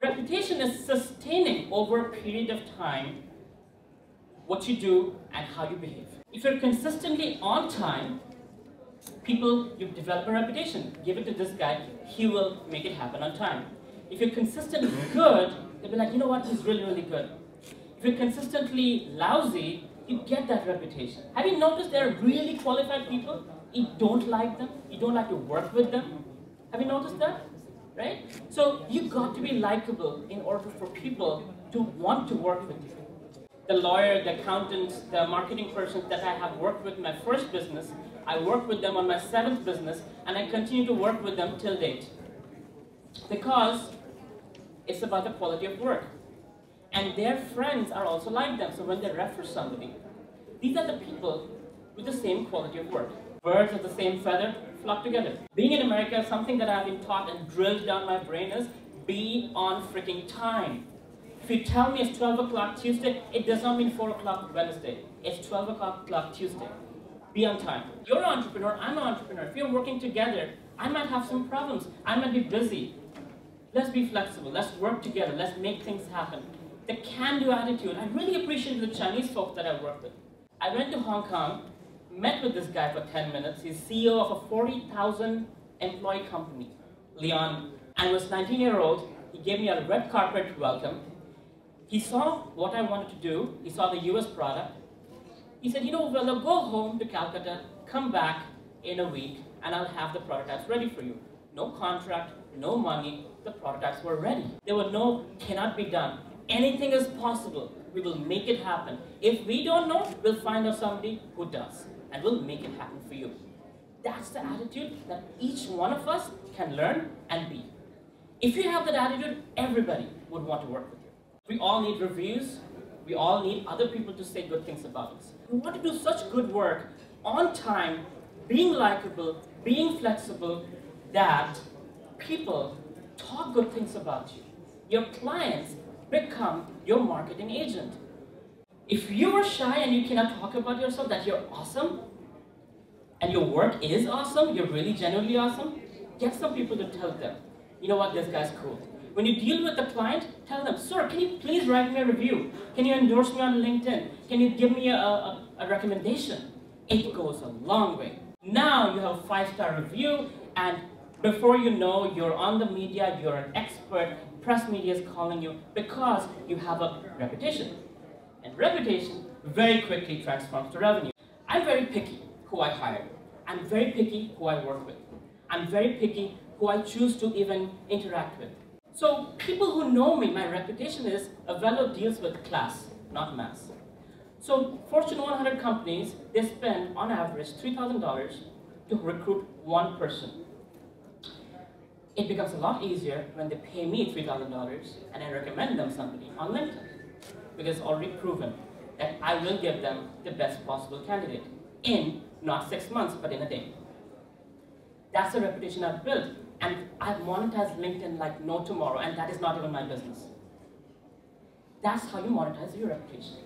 Reputation is sustaining over a period of time what you do and how you behave. If you're consistently on time, you develop a reputation. Give it to this guy, he will make it happen on time. If you're consistently good, they'll be like, you know what, he's really, really good. If you're consistently lousy, you get that reputation. Have you noticed there are really qualified people? You don't like them, you don't like to work with them. Have you noticed that? Right? So you got to be likable in order for people to want to work with you. The lawyer, the accountant, the marketing person that I have worked with in my first business, I worked with them on my 7th business, and I continue to work with them till date. Because it's about the quality of work. And their friends are also like them, so when they refer somebody, these are the people with the same quality of work. Birds of the same feather flock together. Being in America, something that I've been taught and drilled down my brain is, be on freaking time. If you tell me it's 12 o'clock Tuesday, it does not mean 4 o'clock Wednesday. It's 12 o'clock Tuesday. Be on time. You're an entrepreneur, I'm an entrepreneur. If we're working together, I might have some problems. I might be busy. Let's be flexible. Let's work together. Let's make things happen. The can-do attitude. I really appreciate the Chinese folks that I work with. I went to Hong Kong, met with this guy for 10 minutes. He's CEO of a 40,000 employee company, Leon. I was 19-year-old. He gave me a red carpet welcome. He saw what I wanted to do. He saw the US product. He said, you know, well, I'll go home to Calcutta, come back in a week, and I'll have the prototypes ready for you. No contract, no money, the prototypes were ready. There were no cannot be done. Anything is possible. We will make it happen. If we don't know, we'll find out somebody who does, and we'll make it happen for you. That's the attitude that each one of us can learn and be. If you have that attitude, everybody would want to work with you. We all need reviews. We all need other people to say good things about us. We want to do such good work on time, being likable, being flexible, that people talk good things about you. Your clients become your marketing agent. If you are shy and you cannot talk about yourself, that you're awesome, and your work is awesome, you're really genuinely awesome, get some people to tell them, you know what, this guy's cool. When you deal with the client, tell them, sir, can you please write me a review? Can you endorse me on LinkedIn? Can you give me a recommendation? It goes a long way. Now you have a 5-star review, and before you know, you're on the media, you're an expert, press media is calling you because you have a reputation. And reputation very quickly transforms to revenue. I'm very picky who I hire. I'm very picky who I work with. I'm very picky who I choose to even interact with. So people who know me, my reputation is Avelo deals with class, not mass. So Fortune 100 companies, they spend on average $3,000 to recruit one person. It becomes a lot easier when they pay me $3,000 and I recommend them somebody on LinkedIn, because it's already proven that I will give them the best possible candidate in not 6 months, but in a day. That's the reputation I've built. And I've monetized LinkedIn like no tomorrow, and that is not even my business. That's how you monetize your reputation.